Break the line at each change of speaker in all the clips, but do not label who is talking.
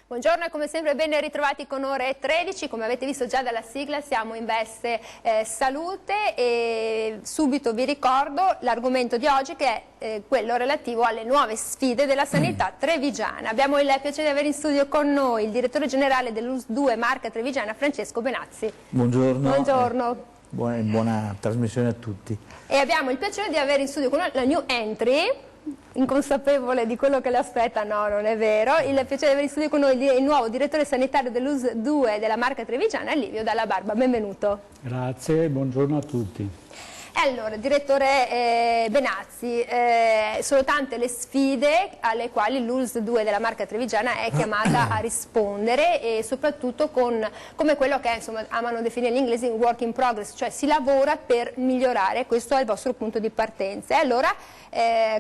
Buongiorno e come sempre ben ritrovati con Ore 13, come avete visto già dalla sigla siamo in veste salute e subito vi ricordo l'argomento di oggi che è quello relativo alle nuove sfide della sanità trevigiana. Abbiamo il piacere di avere in studio con noi il direttore generale dell'ULSS-2 Marca Trevigiana Francesco Benazzi.
Buongiorno.
Buongiorno.
Buona trasmissione a tutti.
E abbiamo il piacere di avere in studio con noi la new entry, inconsapevole di quello che le aspetta, no, non è vero, il piacere di avere in studio con noi il nuovo direttore sanitario dell'ULSS-2 della Marca Trevigiana, Livio Dalla Barba. Benvenuto.
Grazie, buongiorno a tutti.
Allora, direttore Benazzi, sono tante le sfide alle quali l'ULSS-2 della Marca Trevigiana è chiamata a rispondere e soprattutto con come quello che insomma, amano definire gli inglesi un work in progress, cioè si lavora per migliorare, questo è il vostro punto di partenza. E allora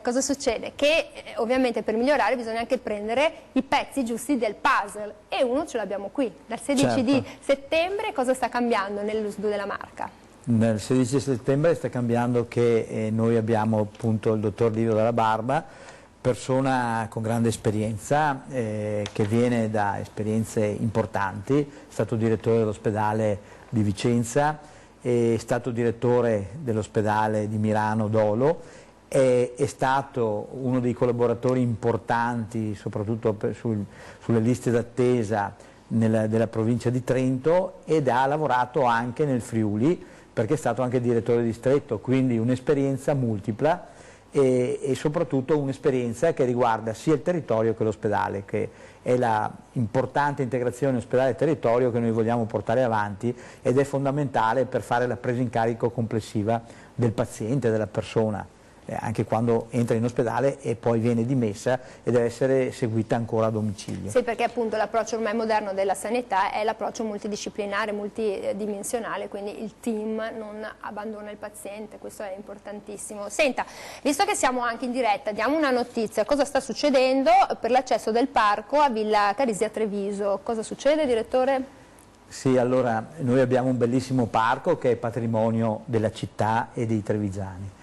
cosa succede? Che ovviamente per migliorare bisogna anche prendere i pezzi giusti del puzzle e uno ce l'abbiamo qui, dal 16 di settembre cosa sta cambiando nell'ULSS-2 della Marca?
Nel 16 settembre sta cambiando che noi abbiamo appunto il dottor Livio Dalla Barba, persona con grande esperienza, che viene da esperienze importanti, è stato direttore dell'ospedale di Vicenza, è stato direttore dell'ospedale di Milano Dolo, è stato uno dei collaboratori importanti soprattutto sulle liste d'attesa della provincia di Trento ed ha lavorato anche nel Friuli, perché è stato anche direttore distretto, quindi un'esperienza multipla e soprattutto un'esperienza che riguarda sia il territorio che l'ospedale, che è la importante integrazione ospedale-territorio che noi vogliamo portare avanti ed è fondamentale per fare la presa in carico complessiva del paziente, della persona, anche quando entra in ospedale e poi viene dimessa e deve essere seguita ancora a domicilio.
Sì, perché appunto l'approccio ormai moderno della sanità è l'approccio multidisciplinare, multidimensionale, quindi il team non abbandona il paziente, questo è importantissimo. Senta, visto che siamo anche in diretta, diamo una notizia, cosa sta succedendo per l'accesso del parco a Villa Carisi a Treviso? Cosa succede, direttore?
Sì, allora noi abbiamo un bellissimo parco che è patrimonio della città e dei trevigiani.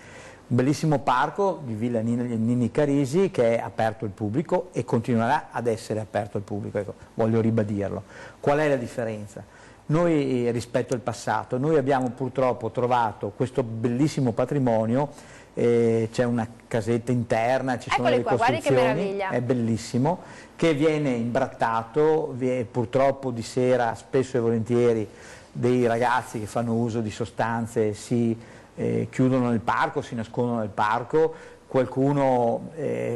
Un bellissimo parco di Villa Nini Carisi che è aperto al pubblico e continuerà ad essere aperto al pubblico, ecco, voglio ribadirlo. Qual è la differenza? Noi rispetto al passato, noi abbiamo purtroppo trovato questo bellissimo patrimonio, c'è una casetta interna, ci sono delle costruzioni, è bellissimo, che viene imbrattato, purtroppo di sera spesso e volentieri dei ragazzi che fanno uso di sostanze chiudono il parco, si nascondono nel parco, qualcuno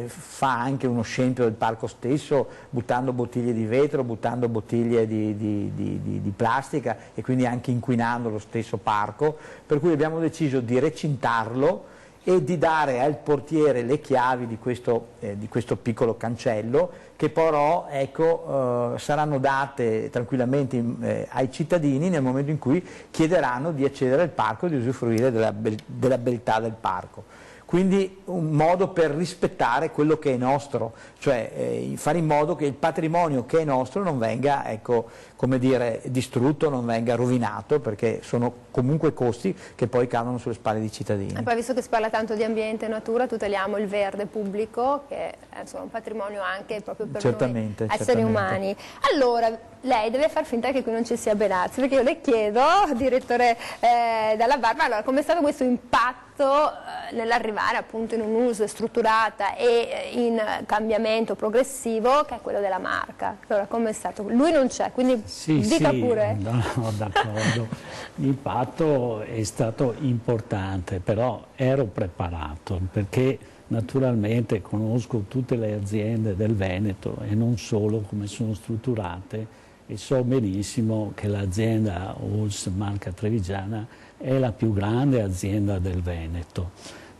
fa anche uno scempio del parco stesso buttando bottiglie di vetro, buttando bottiglie di plastica e quindi anche inquinando lo stesso parco, per cui abbiamo deciso di recintarlo e di dare al portiere le chiavi di questo piccolo cancello che però ecco, saranno date tranquillamente ai cittadini nel momento in cui chiederanno di accedere al parco e di usufruire della beltà del parco. Quindi un modo per rispettare quello che è nostro, cioè fare in modo che il patrimonio che è nostro non venga, ecco, come dire, distrutto, non venga rovinato, perché sono comunque costi che poi cadono sulle spalle dei cittadini.
E poi visto che si parla tanto di ambiente e natura, tuteliamo il verde pubblico, che è insomma, un patrimonio anche proprio per noi esseri umani. Allora, lei deve far finta che qui non ci sia Benazzi, perché io le chiedo, direttore Dalla Barba, allora come è stato questo impatto nell'arrivare appunto in un'ULSS strutturata e in cambiamento progressivo che è quello della Marca? Allora come è stato? Lui non c'è, quindi dica pure.
No, d'accordo. L'impatto è stato importante, però ero preparato perché naturalmente conosco tutte le aziende del Veneto e non solo come sono strutturate e so benissimo che l'azienda ULSS Marca Trevigiana è la più grande azienda del Veneto,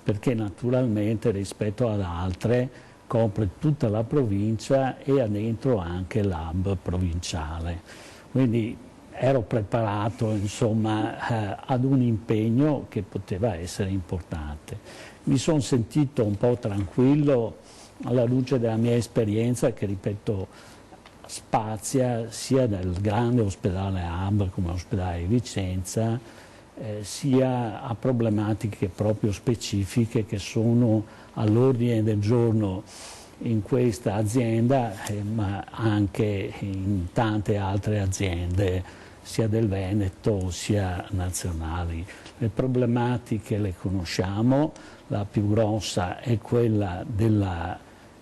perché naturalmente rispetto ad altre copre tutta la provincia e ha dentro anche l'hub provinciale. Quindi ero preparato insomma, ad un impegno che poteva essere importante. Mi sono sentito un po' tranquillo alla luce della mia esperienza che, ripeto, spazia sia nel grande ospedale hub come ospedale di Vicenza, sia a problematiche proprio specifiche che sono all'ordine del giorno in questa azienda, ma anche in tante altre aziende, sia del Veneto sia nazionali. Le problematiche le conosciamo, la più grossa è quella della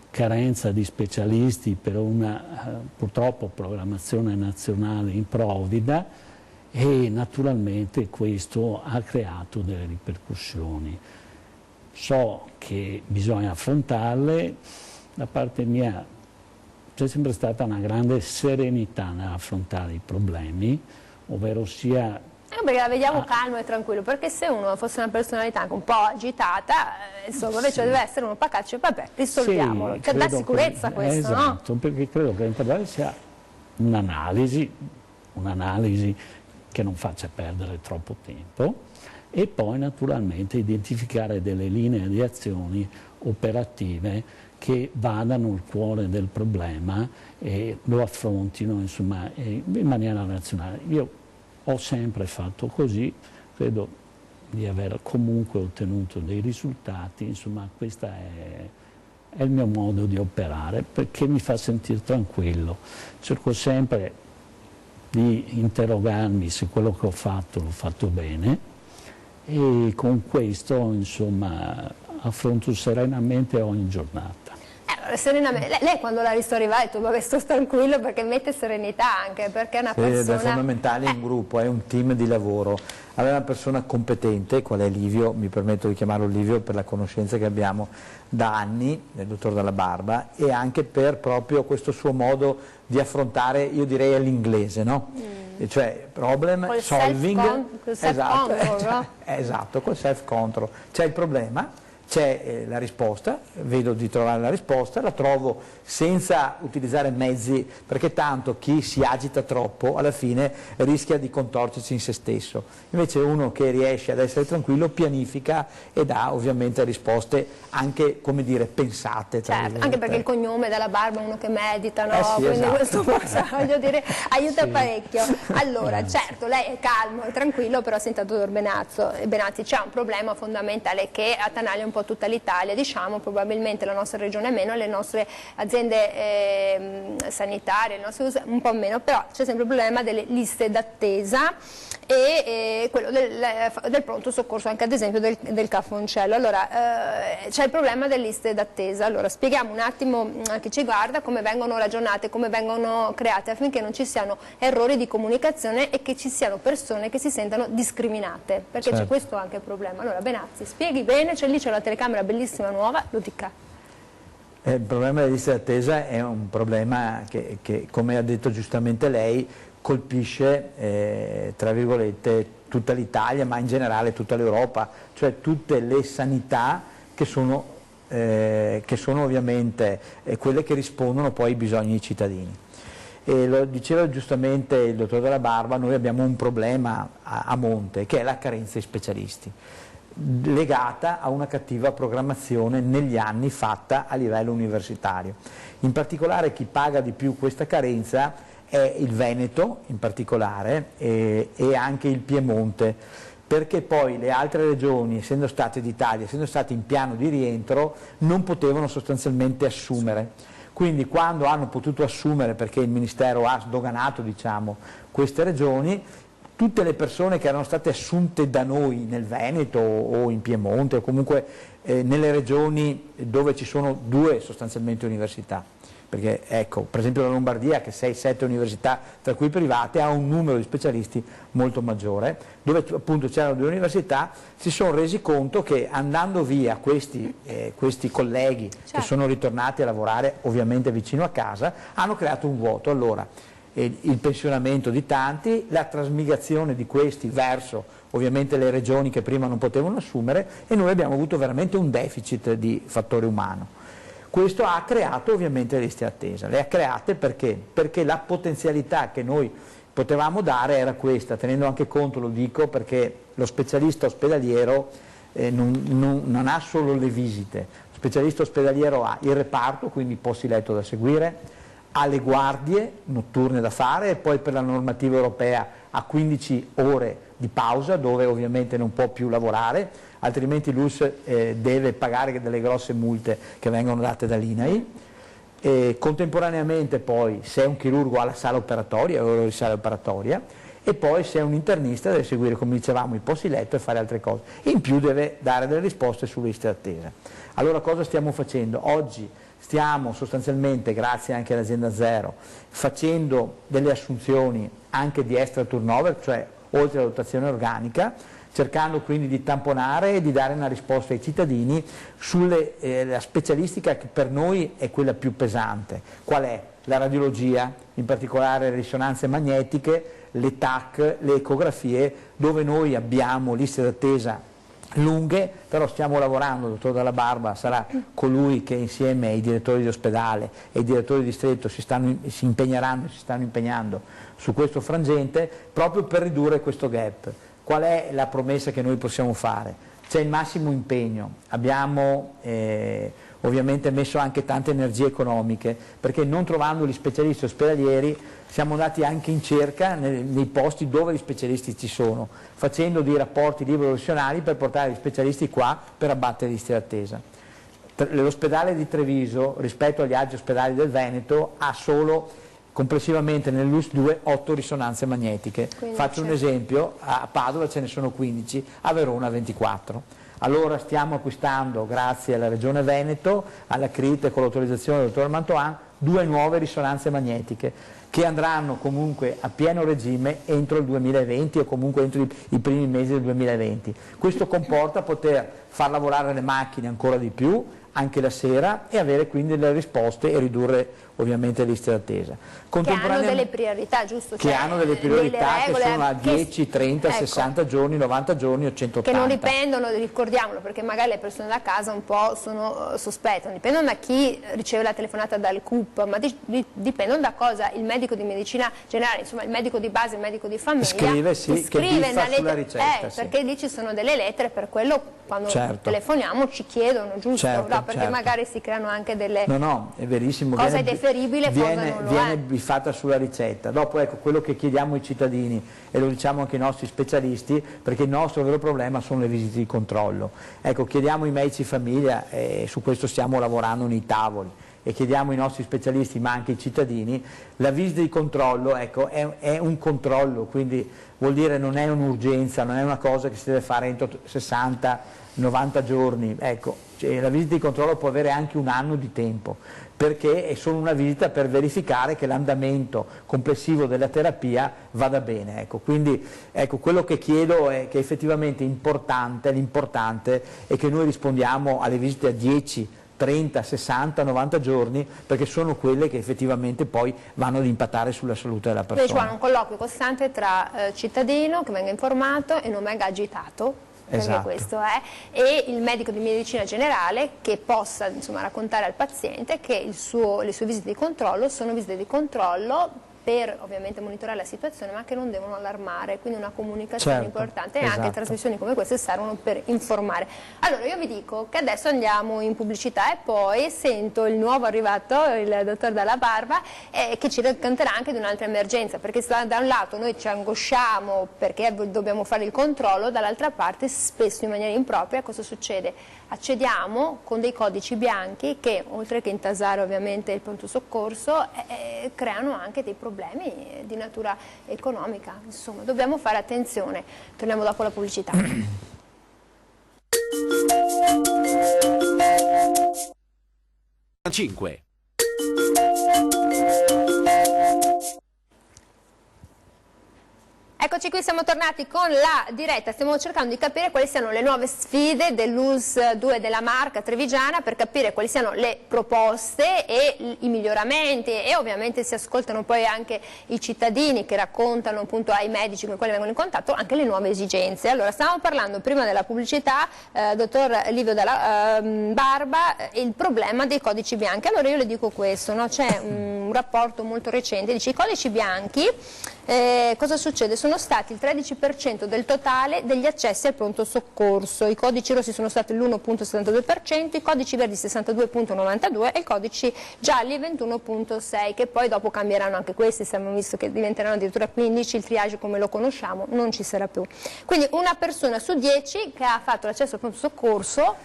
carenza di specialisti per una purtroppo programmazione nazionale improvvida, e naturalmente questo ha creato delle ripercussioni. So che bisogna affrontarle. Da parte mia c'è sempre stata una grande serenità nell'affrontare i problemi, ovvero sia...
perché la vediamo calmo e tranquillo, perché se uno fosse una personalità anche un po' agitata, insomma, invece deve essere uno pacato, cioè, vabbè, risolviamolo.
Sì,
cioè, dà sicurezza questo,
esatto,
no?
Perché credo che l'importante sia un'analisi che non faccia perdere troppo tempo, e poi naturalmente identificare delle linee di azioni operative che vadano al cuore del problema e lo affrontino, insomma, in maniera razionale. Io ho sempre fatto così, credo di aver comunque ottenuto dei risultati, insomma questo è il mio modo di operare, perché mi fa sentire tranquillo. Cerco sempre di interrogarmi se quello che ho fatto l'ho fatto bene, e con questo, insomma, affronto serenamente ogni giornata.
Serenamente. Lei quando la ristori va ha detto vabbè, sto tranquillo, perché mette serenità anche, perché è una persona...
È fondamentale un gruppo, è un team di lavoro. Avere una persona competente, qual è Livio, mi permetto di chiamarlo Livio per la conoscenza che abbiamo da anni, del dottor Dalla Barba, e anche per proprio questo suo modo di affrontare, io direi all'inglese, no? Cioè problem solving, esatto, col self control. C'è il problema, c'è la risposta, vedo di trovare la risposta, la trovo senza utilizzare mezzi, perché tanto chi si agita troppo alla fine rischia di contorcersi in se stesso. Invece uno che riesce ad essere tranquillo pianifica e dà ovviamente risposte anche, come dire, pensate.
Certo, anche perché il cognome Dalla Barba è uno che medita, no?
Sì,
quindi
esatto.
questo voglio dire, aiuta parecchio. Allora, certo, lei è calmo e tranquillo, però senta dottor Benazzi, c'è un problema fondamentale che attanaglia un po' tutta l'Italia, diciamo, probabilmente la nostra regione meno, le nostre aziende sanitarie, le nostre un po' meno, però c'è sempre il problema delle liste d'attesa e quello del pronto soccorso, anche ad esempio del Cafoncello. Allora, c'è il problema delle liste d'attesa. Allora, spieghiamo un attimo a chi ci guarda come vengono ragionate, come vengono create, affinché non ci siano errori di comunicazione e che ci siano persone che si sentano discriminate, perché c'è questo anche il problema. Allora, Benazzi, spieghi bene, lì c'è la telecamera bellissima nuova, lo dica.
Il problema delle liste d'attesa è un problema che, come ha detto giustamente lei, colpisce, tra virgolette, tutta l'Italia, ma in generale tutta l'Europa, cioè tutte le sanità che sono ovviamente quelle che rispondono poi ai bisogni dei cittadini. E lo diceva giustamente il dottor Dalla Barba, noi abbiamo un problema a monte, che è la carenza di specialisti, legata a una cattiva programmazione negli anni fatta a livello universitario. In particolare chi paga di più questa carenza è il Veneto in particolare e anche il Piemonte, perché poi le altre regioni, essendo state d'Italia, essendo state in piano di rientro, non potevano sostanzialmente assumere. Quindi quando hanno potuto assumere, perché il Ministero ha sdoganato, diciamo, queste regioni, tutte le persone che erano state assunte da noi nel Veneto o in Piemonte o comunque nelle regioni dove ci sono due sostanzialmente università, perché ecco, per esempio la Lombardia, che 6-7 università tra cui private, ha un numero di specialisti molto maggiore, dove appunto c'erano due università, si sono resi conto che andando via questi colleghi, che sono ritornati a lavorare ovviamente vicino a casa, hanno creato un vuoto. Allora, il pensionamento di tanti, la trasmigrazione di questi verso ovviamente le regioni che prima non potevano assumere, e noi abbiamo avuto veramente un deficit di fattore umano. Questo ha creato ovviamente le liste d'attesa. Le ha create perché la potenzialità che noi potevamo dare era questa, tenendo anche conto, lo dico perché lo specialista ospedaliero non ha solo le visite, lo specialista ospedaliero ha il reparto, quindi posti letto da seguire, ha le guardie notturne da fare, e poi per la normativa europea ha 15 ore di pausa dove ovviamente non può più lavorare, altrimenti l'ULSS deve pagare delle grosse multe che vengono date dall'INAI. Contemporaneamente poi, se è un chirurgo ha la sala operatoria, ore di sala operatoria, e poi se è un internista deve seguire, come dicevamo, i posti letto e fare altre cose. In più deve dare delle risposte sulle liste d'attesa. Allora cosa stiamo facendo? Oggi stiamo sostanzialmente, grazie anche all'azienda Zero, facendo delle assunzioni anche di extra turnover, cioè oltre alla dotazione organica, cercando quindi di tamponare e di dare una risposta ai cittadini sulla specialistica che per noi è quella più pesante. Qual è? La radiologia, in particolare le risonanze magnetiche, le TAC, le ecografie, dove noi abbiamo liste d'attesa lunghe, però stiamo lavorando, il dottor Dalla Barba sarà colui che insieme ai direttori di ospedale e ai direttori di distretto si stanno impegnando su questo frangente proprio per ridurre questo gap. Qual è la promessa che noi possiamo fare? C'è il massimo impegno, abbiamo ovviamente messo anche tante energie economiche, perché non trovando gli specialisti ospedalieri siamo andati anche in cerca nei posti dove gli specialisti ci sono, facendo dei rapporti libero-professionali per portare gli specialisti qua per abbattere le liste d'attesa. L'ospedale di Treviso rispetto agli altri ospedali del Veneto ha solo complessivamente nell'US 2 8 risonanze magnetiche. Faccio un esempio, a Padova ce ne sono 15, a Verona 24. Allora stiamo acquistando, grazie alla Regione Veneto, alla CRIT e con l'autorizzazione del dottor Mantoan, 2 nuove risonanze magnetiche che andranno comunque a pieno regime entro il 2020 o comunque entro i primi mesi del 2020. Questo comporta poter far lavorare le macchine ancora di più, anche la sera, e avere quindi le risposte e ridurre ovviamente le liste d'attesa.
Che hanno delle priorità, giusto?
Che hanno delle priorità che sono a 10, 30, ecco, 60 giorni, 90 giorni o 180.
Che non dipendono, ricordiamolo, perché magari le persone da casa un po' sono sospette, non dipendono da chi riceve la telefonata dal CUP, ma dipendono da cosa il medico di medicina generale, insomma il medico di base, il medico di famiglia,
scrive, sì, che biffa sulla ricetta. Sì.
Perché lì ci sono delle lettere, per quello quando telefoniamo ci chiedono, giusto?
Certo,
no, perché magari si creano anche delle
no, è verissimo,
cose deferibili,
viene biffata sulla ricetta. Dopo ecco, quello che chiediamo ai cittadini, e lo diciamo anche ai nostri specialisti, perché il nostro vero problema sono le visite di controllo. Ecco, chiediamo ai medici di famiglia, e su questo stiamo lavorando nei tavoli, e chiediamo ai nostri specialisti ma anche ai cittadini, la visita di controllo ecco, è un controllo, quindi vuol dire non è un'urgenza, non è una cosa che si deve fare entro 60-90 giorni, ecco, la visita di controllo può avere anche un anno di tempo, perché è solo una visita per verificare che l'andamento complessivo della terapia vada bene. Ecco, quindi ecco, quello che chiedo è che effettivamente l'importante è che noi rispondiamo alle visite a 10, 30, 60, 90 giorni, perché sono quelle che effettivamente poi vanno ad impattare sulla salute della persona.
Quindi c'è un colloquio costante tra cittadino che venga informato e non venga agitato, perché questo è, e il medico di medicina generale che possa insomma raccontare al paziente che le sue visite di controllo sono visite di controllo per ovviamente monitorare la situazione, ma che non devono allarmare, quindi una comunicazione importante, e anche trasmissioni come queste servono per informare. Allora io vi dico che adesso andiamo in pubblicità e poi sento il nuovo arrivato, il dottor Dalla Barba, che ci racconterà anche di un'altra emergenza, perché da un lato noi ci angosciamo perché dobbiamo fare il controllo, dall'altra parte spesso in maniera impropria cosa succede? Accediamo con dei codici bianchi che, oltre che intasare ovviamente il pronto soccorso, creano anche dei problemi di natura economica. Insomma, dobbiamo fare attenzione. Torniamo dopo la pubblicità.
5.
Eccoci qui, siamo tornati con la diretta, stiamo cercando di capire quali siano le nuove sfide dell'ULSS 2 della Marca Trevigiana, per capire quali siano le proposte e i miglioramenti, e ovviamente si ascoltano poi anche i cittadini che raccontano appunto ai medici con i quali vengono in contatto anche le nuove esigenze. Allora, stavamo parlando prima della pubblicità, dottor Livio Dalla Barba, il problema dei codici bianchi. Allora io le dico questo, no? C'è un rapporto molto recente, dice i codici bianchi, cosa succede? Sono stati il 13% del totale degli accessi al pronto soccorso, i codici rossi sono stati l'1,72%, i codici verdi 62,92% e i codici gialli 21,6%, che poi dopo cambieranno anche questi, abbiamo visto che diventeranno addirittura 15, il triage come lo conosciamo non ci sarà più. Quindi una persona su 10 che ha fatto l'accesso al pronto soccorso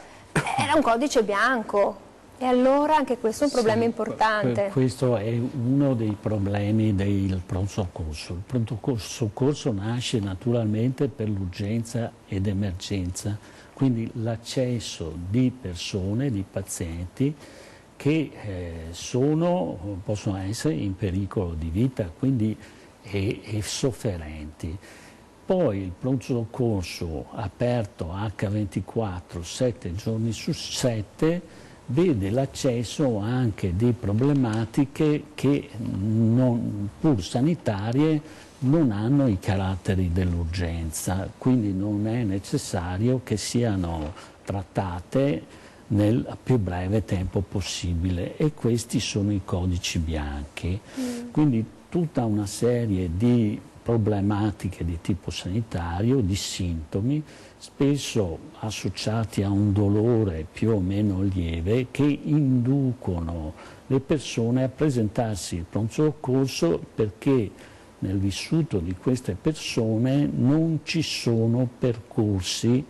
era un codice bianco. E allora anche questo è un problema importante.
Questo è uno dei problemi del pronto soccorso. Il pronto soccorso nasce naturalmente per l'urgenza ed emergenza, quindi l'accesso di persone, di pazienti che possono essere in pericolo di vita, quindi e sofferenti. Poi il pronto soccorso aperto H24, 7 giorni su 7, vede l'accesso anche di problematiche che, pur sanitarie, non hanno i caratteri dell'urgenza, quindi non è necessario che siano trattate nel più breve tempo possibile, e questi sono i codici bianchi. Quindi tutta una serie di problematiche di tipo sanitario, di sintomi, spesso associati a un dolore più o meno lieve, che inducono le persone a presentarsi al pronto soccorso, perché nel vissuto di queste persone non ci sono percorsi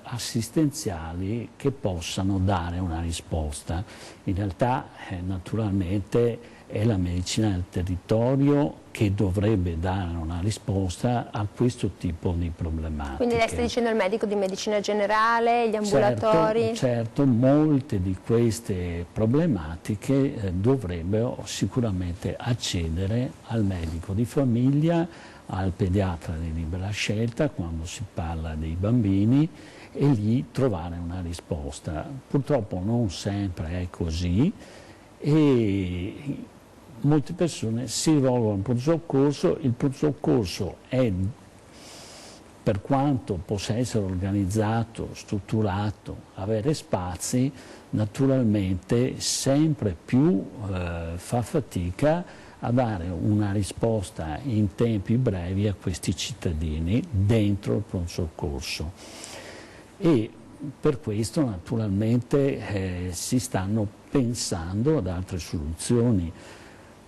assistenziali che possano dare una risposta. In realtà naturalmente è la medicina del territorio che dovrebbe dare una risposta a questo tipo di problematiche.
Quindi lei sta dicendo il medico di medicina generale, gli ambulatori?
Certo, molte di queste problematiche dovrebbero sicuramente accedere al medico di famiglia, al pediatra di libera scelta quando si parla dei bambini, e lì trovare una risposta. Purtroppo non sempre è così, e molte persone si rivolgono al pronto soccorso. Il pronto soccorso è, per quanto possa essere organizzato, strutturato, avere spazi, naturalmente sempre più fa fatica a dare una risposta in tempi brevi a questi cittadini dentro il pronto soccorso. E per questo naturalmente si stanno pensando ad altre soluzioni.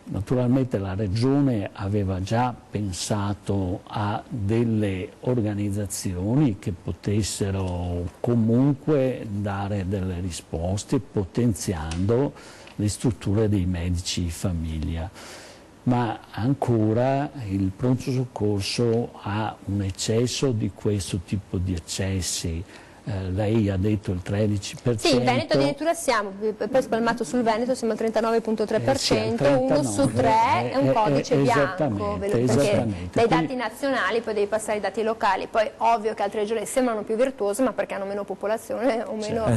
Naturalmente la Regione aveva già pensato a delle organizzazioni che potessero comunque dare delle risposte, potenziando le strutture dei medici di famiglia. Ma ancora il pronto soccorso ha un eccesso di questo tipo di accessi. Lei ha detto il 13%.
Sì, in Veneto addirittura siamo, poi spalmato sul Veneto siamo al 39,3%, uno su tre è un codice bianco, perché dai dati nazionali poi devi passare ai dati locali. Poi ovvio che altre regioni sembrano più virtuose, ma perché hanno meno popolazione o meno,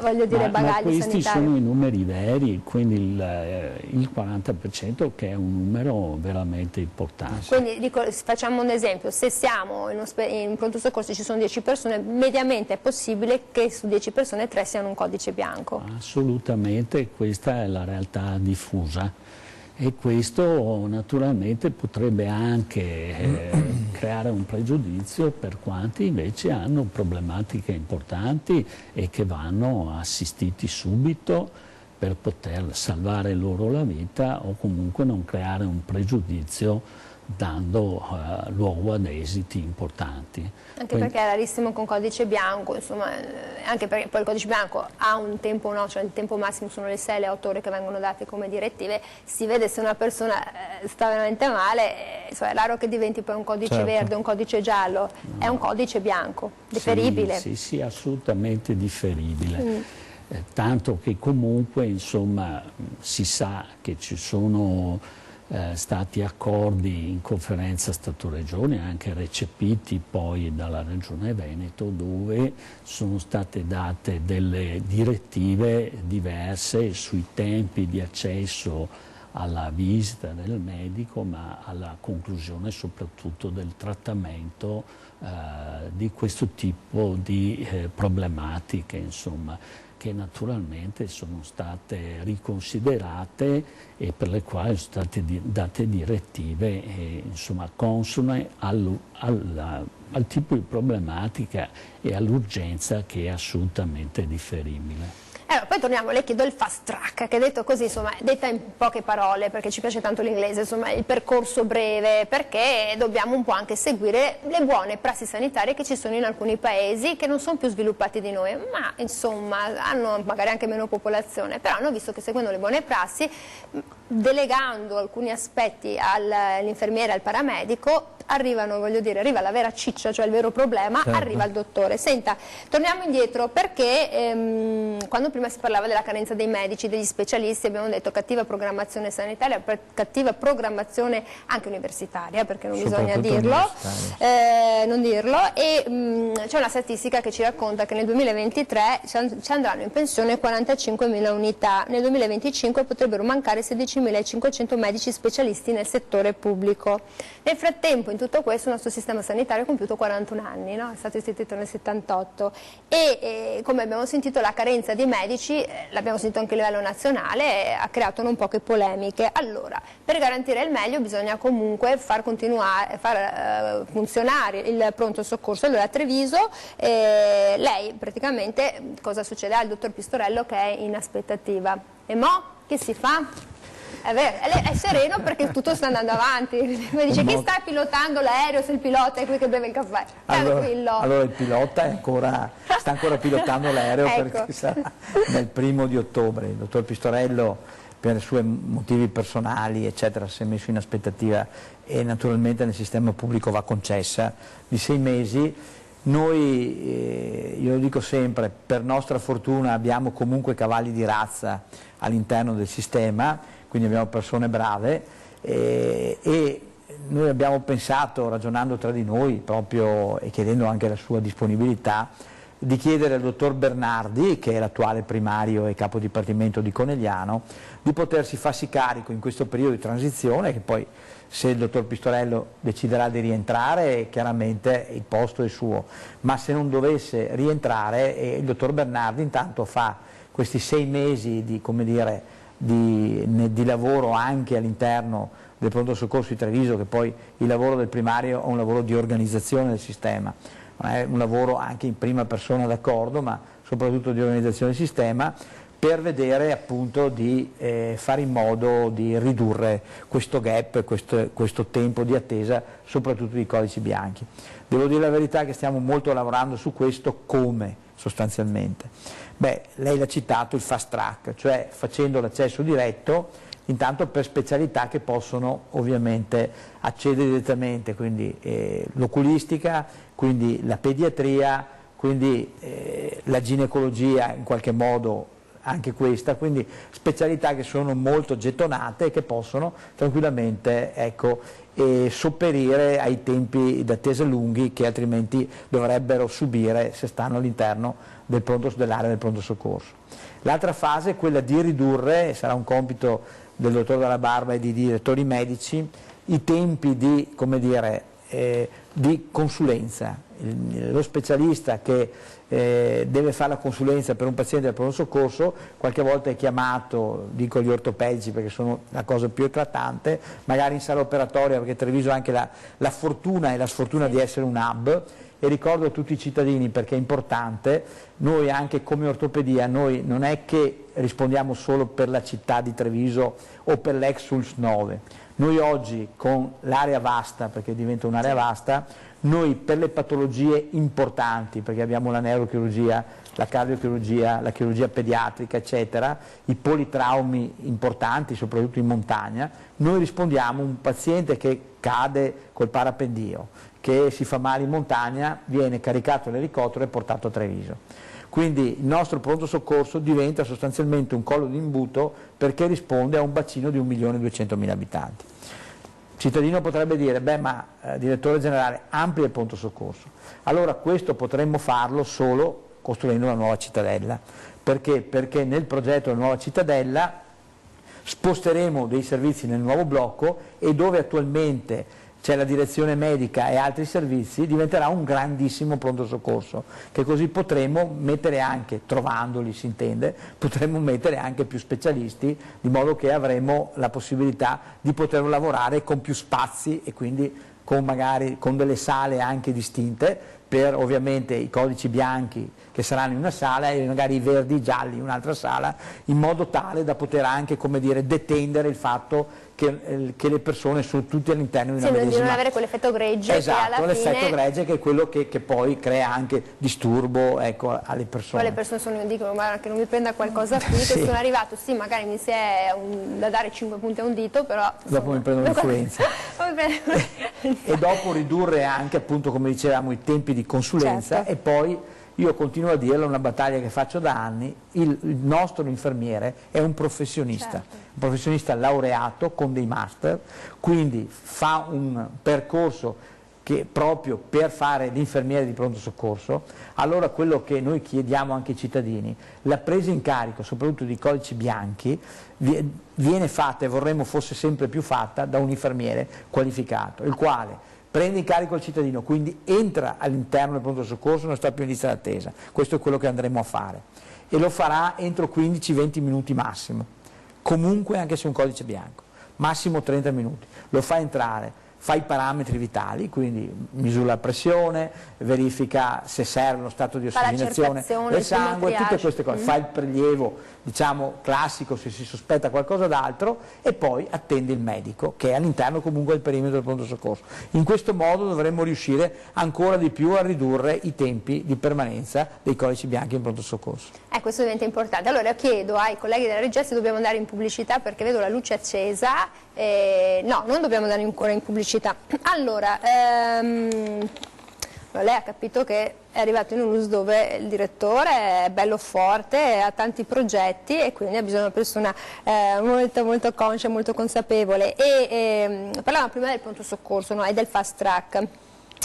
voglio dire, bagagli sanitari.
Questi sono i numeri veri, quindi il 40%, che è un numero veramente importante.
Quindi dico, facciamo un esempio: se siamo in pronto soccorso ci sono 10 persone, mediamente è possibile che su 10 persone 3 siano un codice bianco.
Assolutamente, questa è la realtà diffusa, e questo naturalmente potrebbe anche creare un pregiudizio per quanti invece hanno problematiche importanti e che vanno assistiti subito per poter salvare loro la vita, o comunque non creare un pregiudizio dando luogo ad esiti importanti.
Anche perché è rarissimo con codice bianco, insomma, anche perché poi il codice bianco ha un tempo, no? Cioè il tempo massimo sono le 6-8 ore che vengono date come direttive. Si vede se una persona sta veramente male, insomma, è raro che diventi poi un codice verde, un codice giallo, è un codice bianco, differibile.
Sì, assolutamente differibile. Tanto che comunque, insomma, si sa che ci sono stati accordi in conferenza Stato-Regione, anche recepiti poi dalla Regione Veneto, dove sono state date delle direttive diverse sui tempi di accesso alla visita del medico, ma alla conclusione soprattutto del trattamento di questo tipo di problematiche, insomma, che naturalmente sono state riconsiderate e per le quali sono state date direttive insomma, consone al tipo di problematica e all'urgenza che è assolutamente differibile.
Allora, poi torniamo, le chiedo il fast track, che detto così, insomma, detta in poche parole, perché ci piace tanto l'inglese, insomma, il percorso breve, perché dobbiamo un po' anche seguire le buone prassi sanitarie che ci sono in alcuni paesi che non sono più sviluppati di noi, ma insomma hanno magari anche meno popolazione, però hanno visto che seguendo le buone prassi, delegando alcuni aspetti all'infermiere, al paramedico, arrivano, voglio dire, arriva la vera ciccia, cioè il vero problema,
certo.
Arriva il dottore. Senta, torniamo indietro perché quando prima si parlava della carenza dei medici, degli specialisti, abbiamo detto cattiva programmazione sanitaria, cattiva programmazione anche universitaria, perché non bisogna dirlo, non dirlo, e c'è una statistica che ci racconta che nel 2023 ci andranno in pensione 45.000 unità, nel 2025 potrebbero mancare 16.500 medici specialisti nel settore pubblico. Nel frattempo, in tutto questo, il nostro sistema sanitario ha compiuto 41 anni, no? È stato istituito nel 78 e come abbiamo sentito la carenza di medici, l'abbiamo sentito anche a livello nazionale, ha creato non poche polemiche. Allora, per garantire il meglio bisogna comunque far funzionare il pronto soccorso. Allora a Treviso lei praticamente cosa succede? Ha il dottor Pistorello che è in aspettativa. E mo' che si fa? È sereno perché tutto sta andando avanti. Mi dice chi sta pilotando l'aereo se il pilota è qui che beve il caffè?
Allora il pilota sta ancora pilotando l'aereo
Ecco.
Perché sarà nel 1° ottobre. Il dottor Pistorello per i suoi motivi personali eccetera si è messo in aspettativa e naturalmente nel sistema pubblico va concessa di 6 mesi. Noi, io lo dico sempre, per nostra fortuna abbiamo comunque cavalli di razza all'interno del sistema, quindi abbiamo persone brave e noi abbiamo pensato, ragionando tra di noi proprio e chiedendo anche la sua disponibilità, di chiedere al dottor Bernardi, che è l'attuale primario e capo dipartimento di Conegliano, di potersi farsi carico in questo periodo di transizione, che poi se il dottor Pistorello deciderà di rientrare chiaramente il posto è suo, ma se non dovesse rientrare il dottor Bernardi intanto fa questi 6 mesi di, come dire, di lavoro anche all'interno del pronto soccorso di Treviso, che poi il lavoro del primario è un lavoro di organizzazione del sistema, non è un lavoro anche in prima persona d'accordo, ma soprattutto di organizzazione del sistema, per vedere appunto di fare in modo di ridurre questo gap, questo tempo di attesa, soprattutto di codici bianchi. Devo dire la verità che stiamo molto lavorando su questo, come sostanzialmente. Beh, lei l'ha citato, il fast track, cioè facendo l'accesso diretto intanto per specialità che possono ovviamente accedere direttamente, quindi l'oculistica, quindi la pediatria, quindi la ginecologia in qualche modo anche questa, quindi specialità che sono molto gettonate e che possono tranquillamente sopperire ai tempi d'attesa lunghi che altrimenti dovrebbero subire se stanno all'interno dell'area del pronto soccorso. L'altra fase è quella di ridurre, sarà un compito del dottor Dalla Barba e di direttori medici, i tempi di, come dire, di consulenza. Lo specialista che deve fare la consulenza per un paziente del pronto soccorso qualche volta è chiamato, dico gli ortopedici perché sono la cosa più eclatante, magari in sala operatoria, perché Treviso ha anche la fortuna e la sfortuna di essere un hub, e ricordo a tutti i cittadini, perché è importante, noi anche come ortopedia, noi non è che rispondiamo solo per la città di Treviso o per l'ex Sulz 9, noi oggi con l'area vasta, perché diventa un'area vasta, noi per le patologie importanti, perché abbiamo la neurochirurgia, la cardiochirurgia, la chirurgia pediatrica, eccetera, i politraumi importanti, soprattutto in montagna, noi rispondiamo a un paziente che cade col parapendio, che si fa male in montagna, viene caricato l'elicottero e portato a Treviso. Quindi il nostro pronto soccorso diventa sostanzialmente un collo d'imbuto perché risponde a un bacino di 1.200.000 abitanti. Il cittadino potrebbe dire, beh ma direttore generale, amplia il pronto soccorso. Allora questo potremmo farlo solo costruendo una nuova cittadella. Perché? Perché nel progetto della nuova cittadella sposteremo dei servizi nel nuovo blocco e dove attualmente c'è la direzione medica e altri servizi, diventerà un grandissimo pronto soccorso, che così potremo mettere anche, trovandoli si intende, potremo mettere anche più specialisti, di modo che avremo la possibilità di poter lavorare con più spazi e quindi magari con delle sale anche distinte, per ovviamente i codici bianchi che saranno in una sala e magari i verdi e i gialli in un'altra sala, in modo tale da poter anche, come dire, detendere il fatto che le persone sono tutte all'interno di una medesima...
di non avere quell'effetto gregge,
esatto,
che alla
l'effetto
fine...
gregge, che è quello che poi crea anche disturbo, ecco, alle persone.
Poi le persone dicono: guarda che non mi prenda qualcosa qui,
Sì.
che sono arrivato, sì, magari mi si è da dare 5 punti a un dito, però...
Dopo mi prendo l'influenza. E dopo ridurre anche, appunto, come dicevamo, i tempi di consulenza.
Certo.
E poi io continuo a dirlo, è una battaglia che faccio da anni, il nostro infermiere è un professionista,
Certo.
un professionista laureato con dei master, quindi fa un percorso che proprio per fare l'infermiere di pronto soccorso. Allora quello che noi chiediamo anche ai cittadini, la presa in carico soprattutto di codici bianchi viene fatta, e vorremmo fosse sempre più fatta, da un infermiere qualificato, il quale prende in carico il cittadino, quindi entra all'interno del pronto soccorso, non sta più in lista d'attesa. Questo è quello che andremo a fare, e lo farà entro 15-20 minuti massimo, comunque anche se è un codice bianco, massimo 30 minuti, lo fa entrare, fa i parametri vitali, quindi misura la pressione, verifica se serve lo stato di ossigenazione del sangue, tutte queste cose, fa il prelievo, diciamo, classico se si sospetta qualcosa d'altro, e poi attende il medico che è all'interno comunque del perimetro del pronto soccorso. In questo modo dovremmo riuscire ancora di più a ridurre i tempi di permanenza dei codici bianchi in pronto soccorso.
Questo diventa importante. Allora chiedo ai colleghi della regia se dobbiamo andare in pubblicità, perché vedo la luce accesa. No, non dobbiamo andare ancora in pubblicità. Allora, lei ha capito che è arrivato in un ULSS dove il direttore è bello forte, ha tanti progetti, e quindi ha bisogno di una persona molto conscia, molto consapevole. Parlavamo prima del pronto soccorso, no? E del fast track.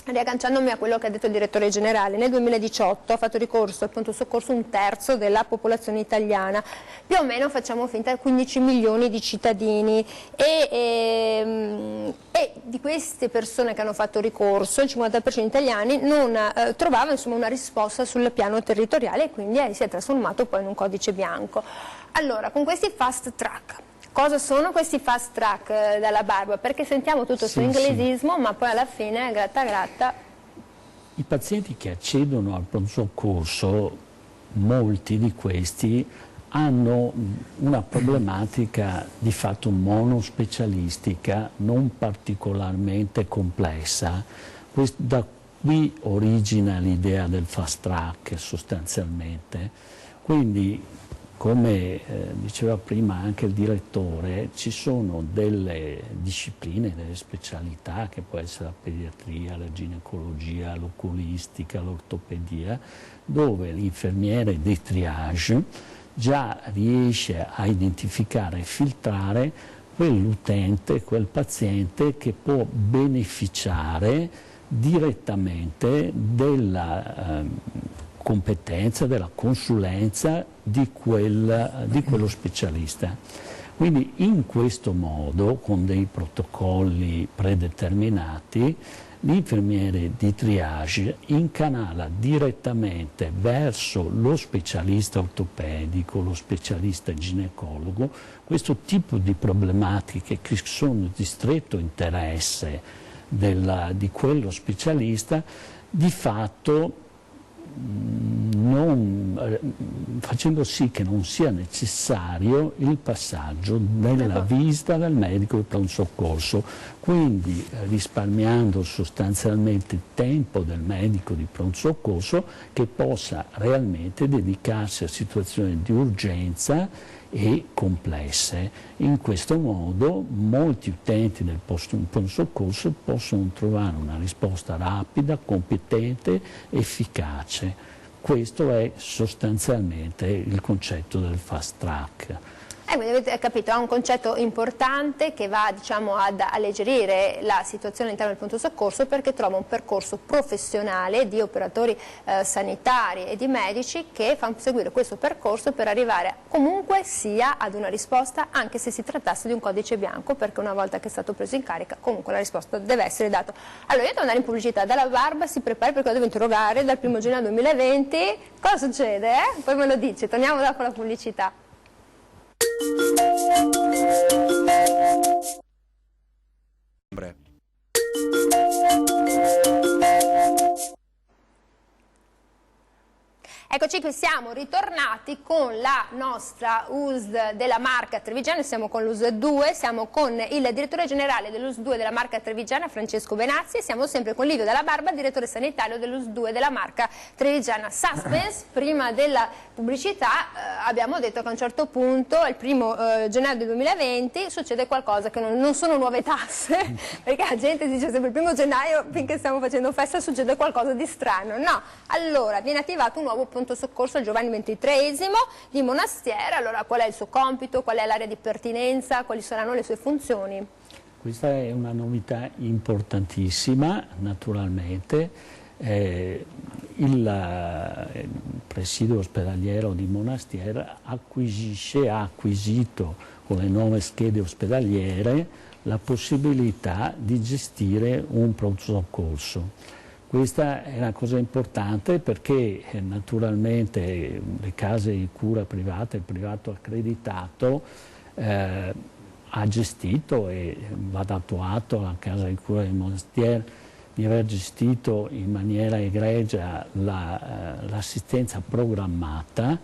Riagganciandomi a quello che ha detto il direttore generale, nel 2018 ha fatto ricorso al pronto soccorso un terzo della popolazione italiana, più o meno facciamo finta 15 milioni di cittadini, e di queste persone che hanno fatto ricorso, il 50% italiani non trovava, insomma, una risposta sul piano territoriale, e quindi si è trasformato poi in un codice bianco. Allora, con questi fast track, cosa sono questi fast track dalla Barba? Perché sentiamo tutto su inglesismo, ma poi alla fine, gratta gratta...
I pazienti che accedono al pronto soccorso, molti di questi hanno una problematica di fatto monospecialistica, non particolarmente complessa. Da qui origina l'idea del fast track sostanzialmente. Quindi, come diceva prima anche il direttore, ci sono delle discipline, delle specialità, che può essere la pediatria, la ginecologia, l'oculistica, l'ortopedia, dove l'infermiere di triage già riesce a identificare e filtrare quell'utente, quel paziente che può beneficiare direttamente della competenza, della consulenza di quello specialista. Quindi in questo modo, con dei protocolli predeterminati, l'infermiere di triage incanala direttamente verso lo specialista ortopedico, lo specialista ginecologo, questo tipo di problematiche che sono di stretto interesse di quello specialista, di fatto facendo sì che non sia necessario il passaggio della visita del medico di pronto soccorso, quindi risparmiando sostanzialmente il tempo del medico di pronto soccorso, che possa realmente dedicarsi a situazioni di urgenza e complesse. In questo modo molti utenti del pronto soccorso possono trovare una risposta rapida, competente, efficace. Questo è sostanzialmente il concetto del fast track.
Quindi avete capito, è un concetto importante che va, diciamo, ad alleggerire la situazione all'interno del pronto soccorso, perché trova un percorso professionale di operatori sanitari e di medici che fanno seguire questo percorso per arrivare comunque sia ad una risposta, anche se si trattasse di un codice bianco, perché una volta che è stato preso in carica comunque la risposta deve essere data. Allora io devo andare in pubblicità, dalla Barba si prepari perché lo devo interrogare dal 1° gennaio 2020, cosa succede? Poi me lo dice, torniamo dopo la pubblicità. Eccoci qui, siamo ritornati con la nostra USD della marca Trevigiana, siamo con l'USD 2, siamo con il direttore generale dell'USD 2 della marca Trevigiana, Francesco Benazzi, e siamo sempre con Livio Dalla Barba, direttore sanitario dell'USD 2 della marca Trevigiana. Suspense, prima della pubblicità abbiamo detto che a un certo punto, il 1° gennaio del 2020, succede qualcosa che non sono nuove tasse, perché la gente dice sempre il 1° gennaio, finché stiamo facendo festa, succede qualcosa di strano. No, allora viene attivato un nuovo pronto soccorso al Giovanni XXIII di Monastiere. Allora qual è il suo compito, qual è l'area di pertinenza, quali saranno le sue funzioni?
Questa è una novità importantissima, naturalmente. Il presidio ospedaliero di Monastiere ha acquisito con le nuove schede ospedaliere la possibilità di gestire un pronto soccorso. Questa è una cosa importante perché naturalmente le case di cura private, il privato accreditato, ha gestito e va dato atto alla casa di cura di Monastiere di aver gestito in maniera egregia l'assistenza programmata,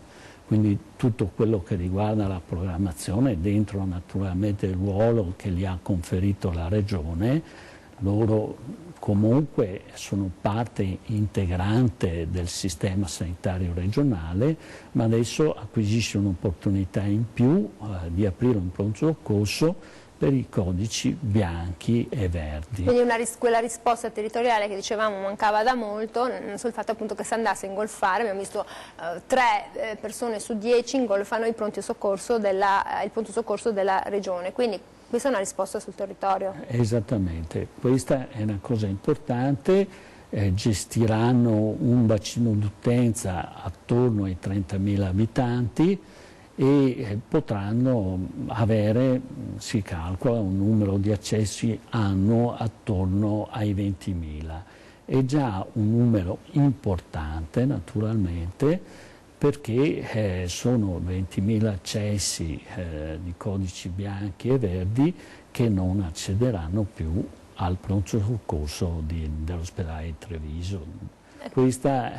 quindi tutto quello che riguarda la programmazione dentro naturalmente il ruolo che gli ha conferito la Regione. Loro comunque sono parte integrante del sistema sanitario regionale, ma adesso acquisisce un'opportunità in più di aprire un pronto soccorso per i codici bianchi e verdi.
Quindi quella risposta territoriale che dicevamo mancava da molto, sul fatto appunto che si andasse a ingolfare, abbiamo visto 3 persone su 10 ingolfano il pronto soccorso della regione, quindi questa è una risposta sul territorio.
Esattamente, questa è una cosa importante, gestiranno un bacino d'utenza attorno ai 30.000 abitanti e potranno avere, si calcola, un numero di accessi annuo attorno ai 20.000. È già un numero importante naturalmente, perché sono 20.000 accessi di codici bianchi e verdi che non accederanno più al pronto soccorso dell'ospedale di Treviso. Questa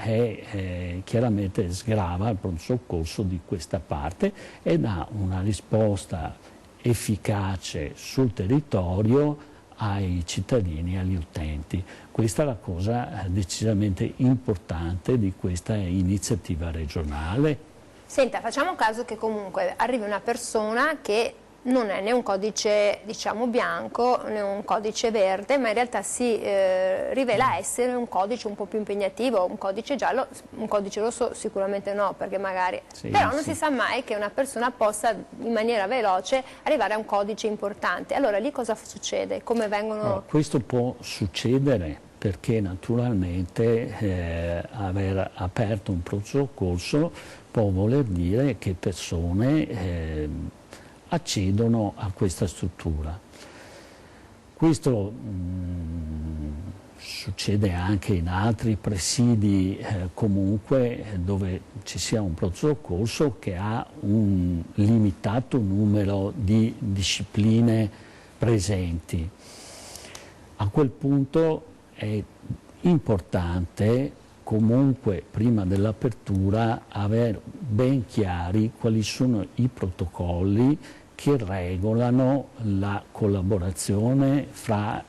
chiaramente sgrava il pronto soccorso di questa parte e dà una risposta efficace sul territorio ai cittadini e agli utenti. Questa è la cosa decisamente importante di questa iniziativa regionale.
Senta, facciamo caso che comunque arrivi una persona che non è né un codice, diciamo, bianco né un codice verde, ma in realtà si rivela essere un codice un po' più impegnativo, un codice giallo, un codice rosso sicuramente no, perché magari...
Sì,
però non si sa mai che una persona possa in maniera veloce arrivare a un codice importante. Allora lì cosa succede? Come vengono...
Allora, questo può succedere perché naturalmente aver aperto un pronto soccorso può voler dire che persone accedono a questa struttura. Questo succede anche in altri presidi comunque dove ci sia un pronto soccorso che ha un limitato numero di discipline presenti. A quel punto è importante comunque prima dell'apertura avere ben chiari quali sono i protocolli che regolano la collaborazione fra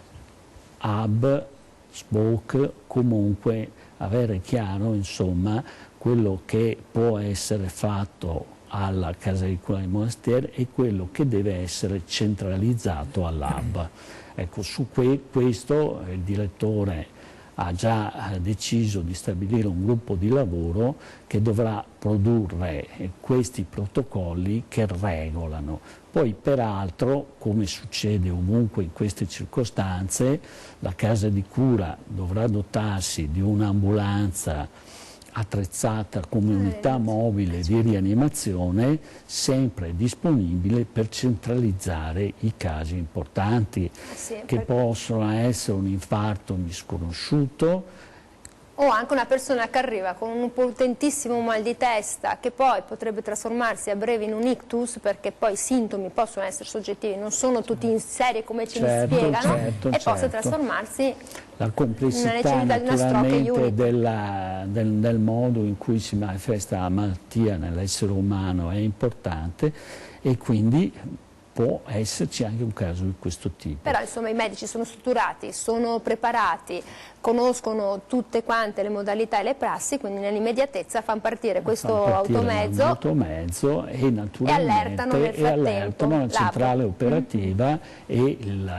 hub, spoke, comunque avere chiaro insomma quello che può essere fatto alla casa di cura di Monastiere e quello che deve essere centralizzato all'hub. Ecco, su questo il direttore ha già deciso di stabilire un gruppo di lavoro che dovrà produrre questi protocolli che regolano. Poi peraltro, come succede ovunque in queste circostanze, la casa di cura dovrà dotarsi di un'ambulanza attrezzata come unità mobile di rianimazione, sempre disponibile per centralizzare i casi importanti, che possono essere un infarto misconosciuto,
o anche una persona che arriva con un potentissimo mal di testa che poi potrebbe trasformarsi a breve in un ictus, perché poi i sintomi possono essere soggettivi, non sono tutti in serie come ce li spiegano, e possa trasformarsi
la complessità naturalmente del modo in cui si manifesta la malattia nell'essere umano è importante, e quindi può esserci anche un caso di questo tipo.
Però insomma i medici sono strutturati, sono preparati, conoscono tutte quante le modalità e le prassi, quindi nell'immediatezza fanno partire questo automezzo
e naturalmente allertano la centrale operativa e il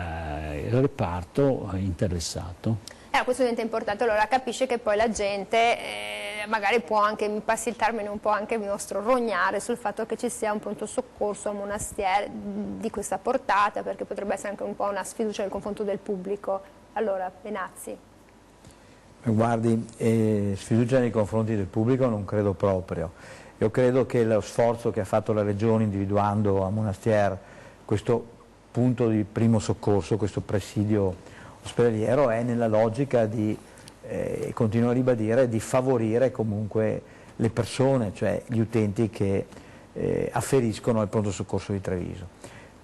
reparto interessato.
Questo diventa importante, allora capisce che poi la gente magari può anche, mi passi il termine, un po' anche il nostro rognare sul fatto che ci sia un pronto soccorso a Monastier di questa portata, perché potrebbe essere anche un po' una sfiducia nei confronti del pubblico. Allora, Benazzi.
Guardi, sfiducia nei confronti del pubblico non credo proprio. Io credo che lo sforzo che ha fatto la Regione individuando a Monastier questo punto di primo soccorso, questo presidio ospedaliero, è nella logica di, continuo a ribadire, di favorire comunque le persone, cioè gli utenti che afferiscono al pronto soccorso di Treviso.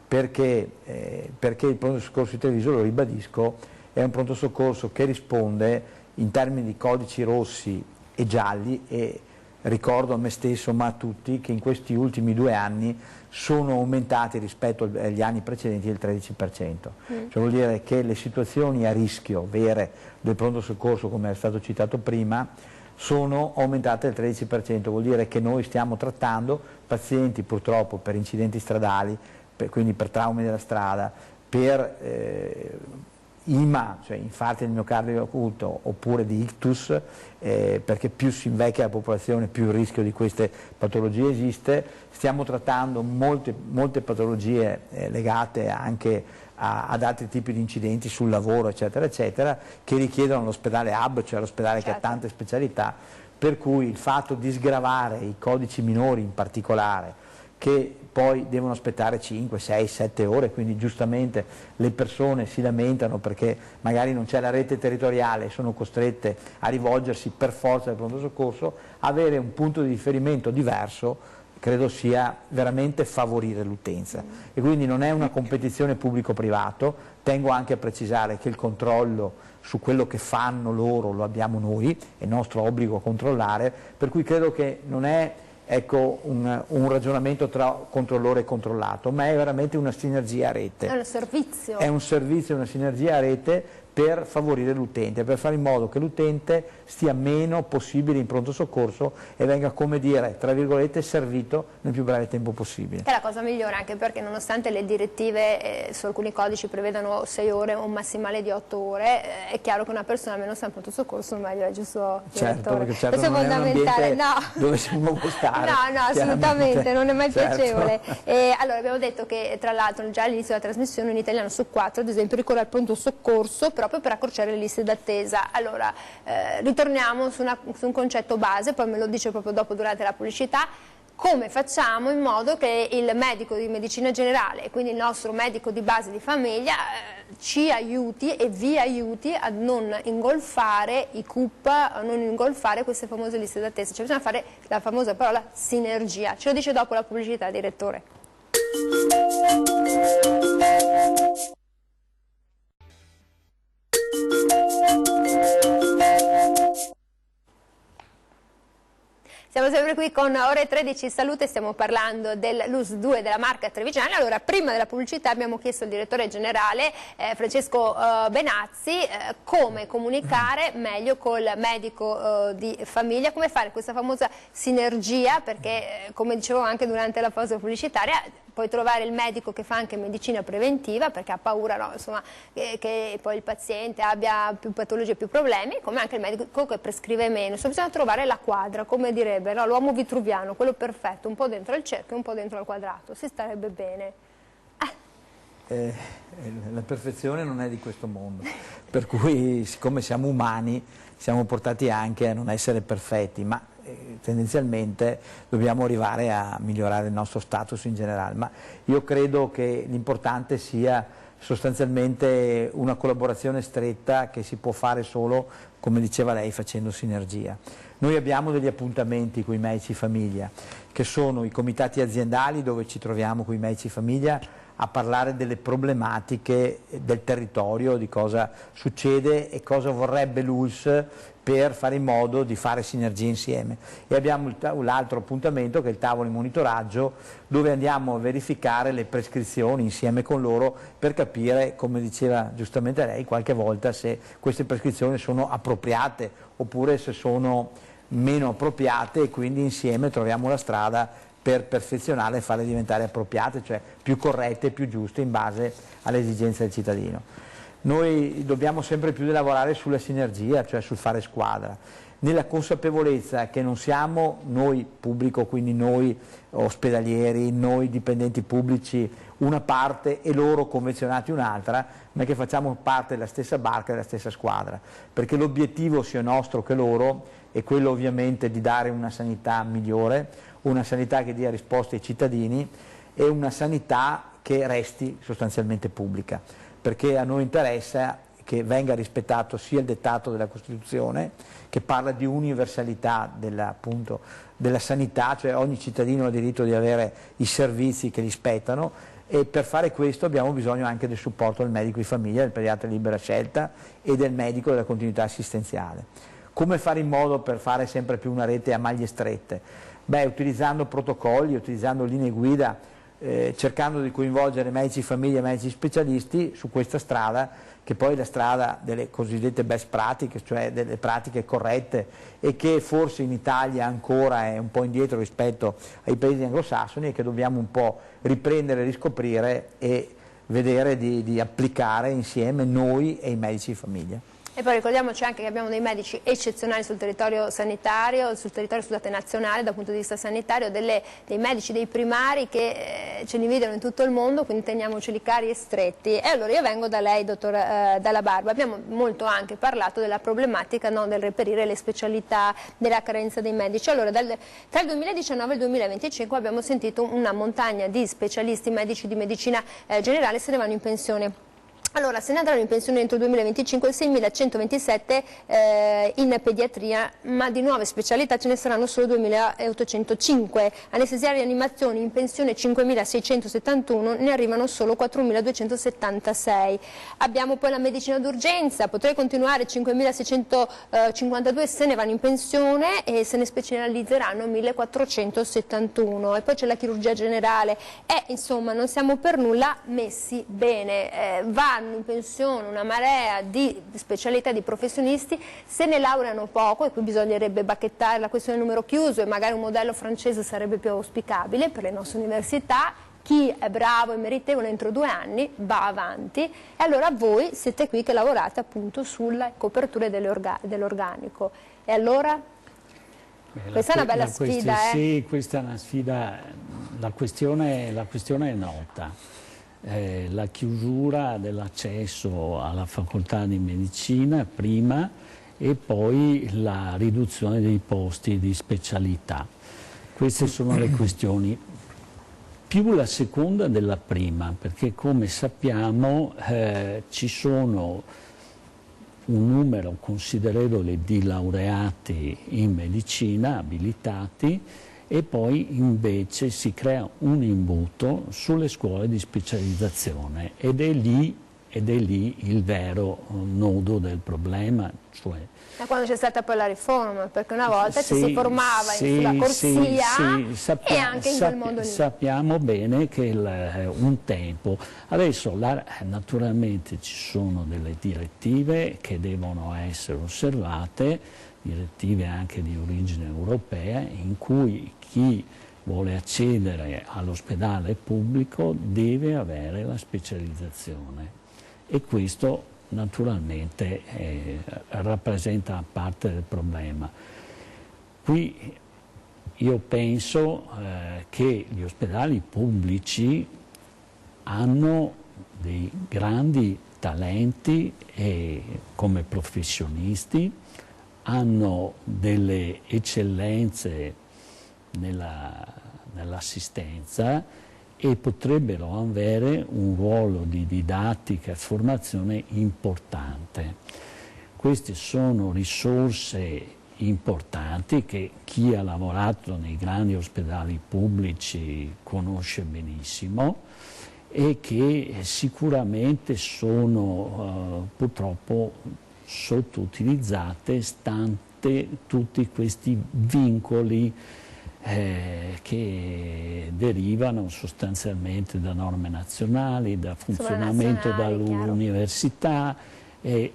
Perché il pronto soccorso di Treviso, lo ribadisco, è un pronto soccorso che risponde in termini di codici rossi e gialli, e ricordo a me stesso ma a tutti che in questi ultimi 2 anni sono aumentati rispetto agli anni precedenti del 13%. Cioè vuol dire che le situazioni a rischio vere del pronto soccorso, come è stato citato prima, sono aumentate del 13%, vuol dire che noi stiamo trattando pazienti purtroppo per incidenti stradali, quindi per traumi della strada, per IMA, cioè infarti del miocardio acuto, oppure di ictus, perché più si invecchia la popolazione più il rischio di queste patologie esiste. Stiamo trattando molte patologie legate anche ad altri tipi di incidenti sul lavoro, eccetera, eccetera, che richiedono l'ospedale hub, cioè l'ospedale che ha tante specialità, per cui il fatto di sgravare i codici minori in particolare, che poi devono aspettare 5, 6, 7 ore, quindi giustamente le persone si lamentano perché magari non c'è la rete territoriale e sono costrette a rivolgersi per forza al pronto soccorso. Avere un punto di riferimento diverso credo sia veramente favorire l'utenza, e quindi non è una competizione pubblico-privato. Tengo anche a precisare che il controllo su quello che fanno loro lo abbiamo noi, è nostro obbligo controllare, per cui credo che non è un ragionamento tra controllore e controllato, ma è veramente una sinergia a rete.
È un servizio.
È un servizio, una sinergia a rete per favorire l'utente, per fare in modo che l'utente stia meno possibile in pronto soccorso e venga, come dire, tra virgolette, servito nel più breve tempo possibile.
Che è la cosa migliore, anche perché nonostante le direttive su alcuni codici prevedano 6 ore o un massimale di 8 ore, è chiaro che una persona almeno sta in pronto soccorso meglio, è giusto?
Certo, perché certo
questo
non
è fondamentale.
È un dove si può stare.
No, assolutamente, non è mai piacevole.
Certo.
Allora abbiamo detto che tra l'altro già all'inizio della trasmissione un italiano su 4 ad esempio ricorre al pronto soccorso proprio per accorciare le liste d'attesa. Allora ritorniamo su un concetto base, poi me lo dice proprio dopo durante la pubblicità. Come facciamo in modo che il medico di medicina generale, quindi il nostro medico di base di famiglia, ci aiuti e vi aiuti a non ingolfare i CUP, a non ingolfare queste famose liste d'attesa? Cioè bisogna fare la famosa parola sinergia. Ce lo dice dopo la pubblicità, direttore. Siamo sempre qui con Ore 13 Salute, stiamo parlando dell'US 2 della marca Trevigiani. Allora, prima della pubblicità abbiamo chiesto al direttore generale Francesco Benazzi come comunicare meglio col medico di famiglia, come fare questa famosa sinergia, perché come dicevo anche durante la pausa pubblicitaria, puoi trovare il medico che fa anche medicina preventiva perché ha paura, no, insomma, che poi il paziente abbia più patologie, più problemi, come anche il medico che prescrive meno. Insomma, bisogna trovare la quadra, come direbbe, no, l'uomo vitruviano, quello perfetto, un po' dentro il cerchio, un po' dentro il quadrato, si starebbe bene.
La perfezione non è di questo mondo, per cui siccome siamo umani siamo portati anche a non essere perfetti, ma tendenzialmente dobbiamo arrivare a migliorare il nostro status in generale. Ma io credo che l'importante sia sostanzialmente una collaborazione stretta che si può fare solo, come diceva lei, facendo sinergia. Noi abbiamo degli appuntamenti con i medici famiglia, che sono i comitati aziendali dove ci troviamo con i medici famiglia a parlare delle problematiche del territorio, di cosa succede e cosa vorrebbe l'ULSS per fare in modo di fare sinergie insieme. E abbiamo l'altro appuntamento che è il tavolo di monitoraggio, dove andiamo a verificare le prescrizioni insieme con loro per capire, come diceva giustamente lei, qualche volta se queste prescrizioni sono appropriate oppure se sono meno appropriate, e quindi insieme troviamo la strada per perfezionarle e farle diventare appropriate, cioè più corrette e più giuste in base alle esigenze del cittadino. Noi dobbiamo sempre più lavorare sulla sinergia, cioè sul fare squadra, nella consapevolezza che non siamo noi pubblico, quindi noi ospedalieri, noi dipendenti pubblici una parte e loro convenzionati un'altra, ma che facciamo parte della stessa barca e della stessa squadra, perché l'obiettivo sia nostro che loro è quello ovviamente di dare una sanità migliore, una sanità che dia risposte ai cittadini e una sanità che resti sostanzialmente pubblica, perché a noi interessa che venga rispettato sia il dettato della Costituzione, che parla di universalità della sanità, cioè ogni cittadino ha diritto di avere i servizi che gli spettano, e per fare questo abbiamo bisogno anche del supporto del medico di famiglia, del pediatra di libera scelta e del medico della continuità assistenziale. Come fare in modo per fare sempre più una rete a maglie strette? Beh, utilizzando protocolli, utilizzando linee guida, cercando di coinvolgere medici di famiglia e medici specialisti su questa strada, che poi è la strada delle cosiddette best practice, cioè delle pratiche corrette, e che forse in Italia ancora è un po' indietro rispetto ai paesi anglosassoni e che dobbiamo un po' riprendere, riscoprire e vedere di applicare insieme noi e i medici di famiglia.
E poi ricordiamoci anche che abbiamo dei medici eccezionali sul territorio sanitario, sul territorio, scusate, nazionale dal punto di vista sanitario, dei medici, dei primari che ce li vedono in tutto il mondo, quindi teniamoceli cari e stretti. E allora io vengo da lei, dottor Dalla Barba. Abbiamo molto anche parlato della problematica, no, del reperire le specialità, della carenza dei medici. Allora tra il 2019 e il 2025 abbiamo sentito una montagna di specialisti medici di medicina generale se ne vanno in pensione. Allora, se ne andranno in pensione entro il 2025 6.127 in pediatria, ma di nuove specialità ce ne saranno solo 2.805. Anestesia e rianimazione in pensione 5.671, ne arrivano solo 4.276. Abbiamo poi la medicina d'urgenza, potrei continuare, 5.652 se ne vanno in pensione e se ne specializzeranno 1.471. E poi c'è la chirurgia generale insomma non siamo per nulla messi bene. Vanno in pensione una marea di specialità di professionisti, se ne laureano poco, e qui bisognerebbe bacchettare la questione del numero chiuso, e magari un modello francese sarebbe più auspicabile per le nostre università. Chi è bravo e meritevole entro 2 anni va avanti, e allora voi siete qui che lavorate appunto sulle coperture dell'organico. E allora? Questa è una bella sfida.
Sì, questa è una sfida, la questione è nota. La chiusura dell'accesso alla facoltà di medicina prima, e poi la riduzione dei posti di specialità. Queste sono le questioni, più la seconda della prima, perché come sappiamo ci sono un numero considerevole di laureati in medicina abilitati, e poi invece si crea un imbuto sulle scuole di specializzazione, ed è lì il vero nodo del problema. Cioè,
da quando c'è stata poi la riforma, perché una volta ci si formava sulla corsia e anche in quel modo lì.
Sappiamo bene che un tempo, adesso naturalmente ci sono delle direttive che devono essere osservate, direttive anche di origine europea, in cui chi vuole accedere all'ospedale pubblico deve avere la specializzazione e questo naturalmente rappresenta parte del problema. Qui io penso che gli ospedali pubblici hanno dei grandi talenti come professionisti, hanno delle eccellenze nell'assistenza e potrebbero avere un ruolo di didattica e formazione importante. Queste sono risorse importanti che chi ha lavorato nei grandi ospedali pubblici conosce benissimo e che sicuramente sono purtroppo sottoutilizzate stante tutti questi vincoli che derivano sostanzialmente da norme nazionali, da funzionamento dall'università e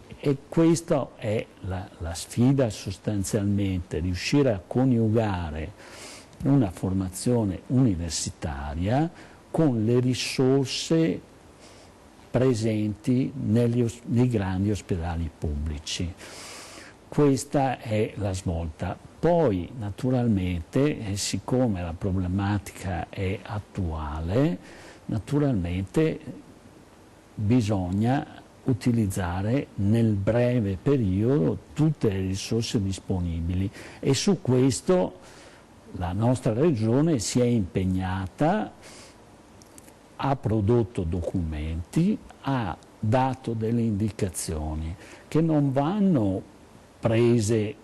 questa è la sfida sostanzialmente, riuscire a coniugare una formazione universitaria con le risorse presenti nei grandi ospedali pubblici. Questa è la svolta. Poi naturalmente, siccome la problematica è attuale, naturalmente bisogna utilizzare nel breve periodo tutte le risorse disponibili e su questo la nostra Regione si è impegnata, ha prodotto documenti, ha dato delle indicazioni che non vanno prese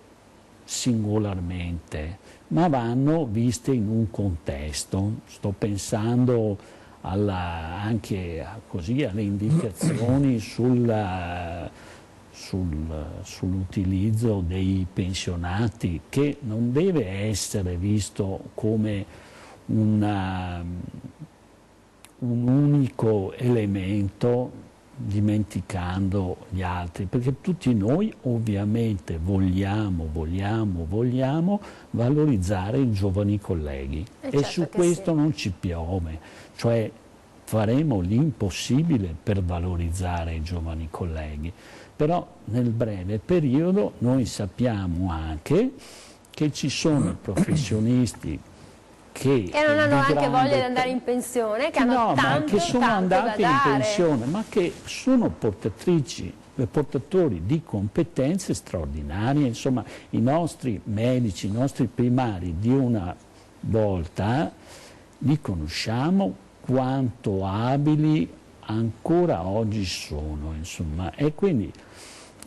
singolarmente, ma vanno viste in un contesto. Sto pensando anche alle indicazioni sull'utilizzo dei pensionati, che non deve essere visto come un unico elemento dimenticando gli altri, perché tutti noi ovviamente vogliamo valorizzare i giovani colleghi e su questo non ci piove, cioè faremo l'impossibile per valorizzare i giovani colleghi, però nel breve periodo noi sappiamo anche che ci sono professionisti che
non hanno anche voglia di andare in pensione, che hanno tanto,
che sono andati in pensione, ma che sono portatori di competenze straordinarie. Insomma, i nostri medici, i nostri primari di una volta li conosciamo quanto abili ancora oggi sono, insomma, e quindi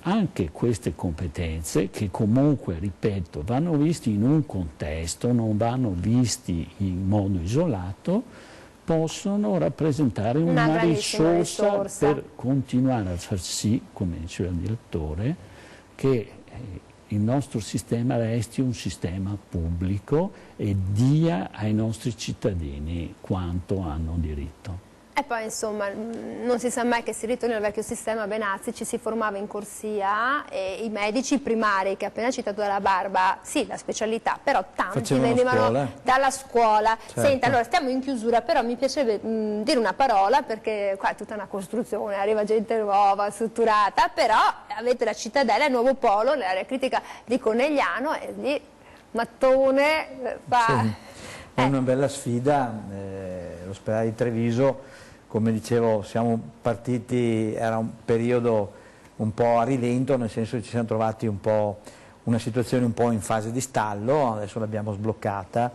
anche queste competenze, che comunque, ripeto, vanno visti in un contesto, non vanno visti in modo isolato, possono rappresentare una risorsa per continuare a far sì, come diceva il direttore, che il nostro sistema resti un sistema pubblico e dia ai nostri cittadini quanto hanno diritto.
E poi insomma non si sa mai che si ritorni al vecchio sistema. Benazzi ci si formava in corsia e i medici primari che ha appena citato dalla Barba, sì, la specialità, però tanti venivano dalla scuola. Certo. Senta, allora stiamo in chiusura, però mi piacerebbe dire una parola, perché qua è tutta una costruzione, arriva gente nuova, strutturata, però avete la Cittadella, il nuovo polo, l'area critica di Conegliano, e lì mattone va...
Sì. È una bella sfida, l'ospedale di Treviso, come dicevo, siamo partiti, era un periodo un po' a rilento, nel senso che ci siamo trovati una situazione un po' in fase di stallo, adesso l'abbiamo sbloccata.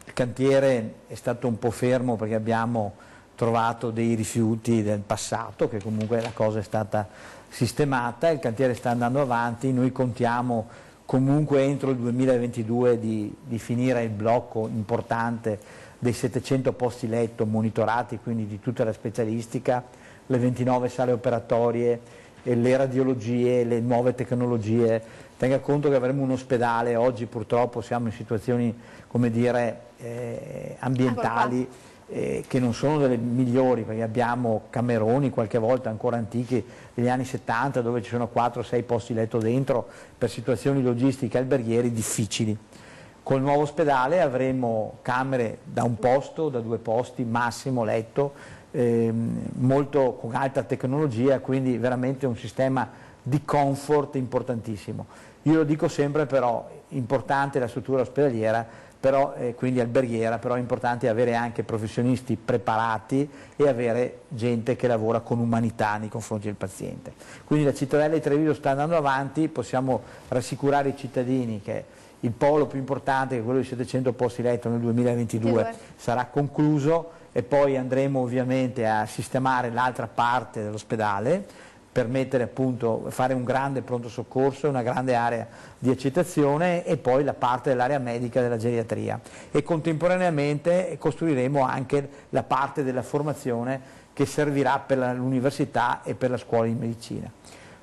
Il cantiere è stato un po' fermo perché abbiamo trovato dei rifiuti del passato, che comunque la cosa è stata sistemata, il cantiere sta andando avanti, noi contiamo comunque entro il 2022 di finire il blocco importante dei 700 posti letto monitorati, quindi di tutta la specialistica, le 29 sale operatorie, le radiologie, le nuove tecnologie. Tenga conto che avremo un ospedale, oggi purtroppo siamo in situazioni, come dire, ambientali che non sono delle migliori, perché abbiamo cameroni qualche volta ancora antichi degli anni 70 dove ci sono 4-6 posti letto dentro per situazioni logistiche alberghieri difficili. Col nuovo ospedale avremo camere da un posto, da 2 posti, massimo letto, molto con alta tecnologia, quindi veramente un sistema di comfort importantissimo. Io lo dico sempre, però importante la struttura ospedaliera, però, quindi alberghiera, però è importante avere anche professionisti preparati e avere gente che lavora con umanità nei confronti del paziente. Quindi la Cittadella di Treviso sta andando avanti, possiamo rassicurare i cittadini che il polo più importante, che è quello di 700 posti letto nel 2022, sarà concluso, e poi andremo ovviamente a sistemare l'altra parte dell'ospedale per mettere, appunto, fare un grande pronto soccorso, una grande area di accettazione, e poi la parte dell'area medica della geriatria, e contemporaneamente costruiremo anche la parte della formazione che servirà per l'università e per la scuola di medicina.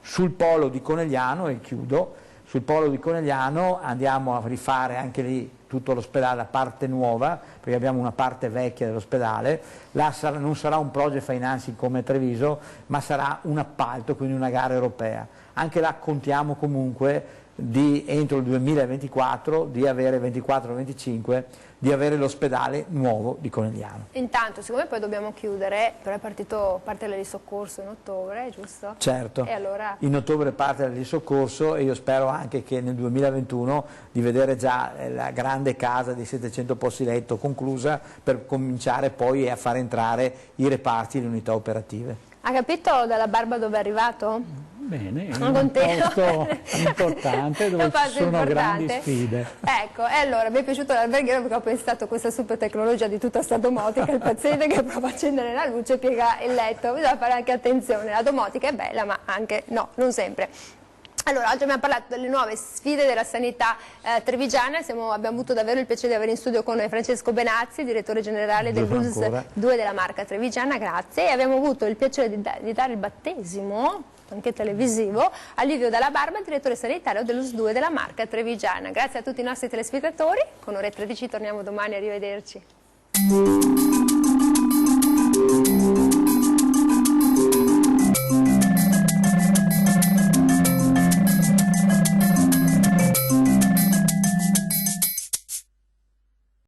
Sul polo di Conegliano, e chiudo, sul polo di Conegliano andiamo a rifare anche lì tutto l'ospedale, la parte nuova, perché abbiamo una parte vecchia dell'ospedale. Là non sarà un project financing come a Treviso, ma sarà un appalto, quindi una gara europea. Anche là contiamo comunque entro il 2024 di avere 24-25 di avere l'ospedale nuovo di Conegliano.
Intanto, siccome poi dobbiamo chiudere, però è partito parte del soccorso in ottobre, giusto?
Certo,
e allora...
in ottobre parte del soccorso, e io spero anche che nel 2021 di vedere già la grande casa di 700 posti letto conclusa, per cominciare poi a far entrare i reparti e le unità operative.
Ha capito dalla barba dove è arrivato?
Bene, è un posto importante dove ci sono grandi sfide.
Ecco, e allora mi è piaciuto l'alberghiero perché ho pensato a questa super tecnologia di tutta sta domotica, il paziente che prova a accendere la luce e piega il letto, bisogna fare anche attenzione, la domotica è bella ma anche no, non sempre. Allora, oggi abbiamo parlato delle nuove sfide della sanità trevigiana, abbiamo avuto davvero il piacere di avere in studio con noi Francesco Benazzi, direttore generale del VULS 2 della Marca Trevigiana, grazie, e abbiamo avuto il piacere di dare il battesimo, anche televisivo, a Livio Dalla Barba, direttore sanitario dello S2 della Marca Trevigiana. Grazie a tutti i nostri telespettatori, con Ore 13 torniamo domani, arrivederci.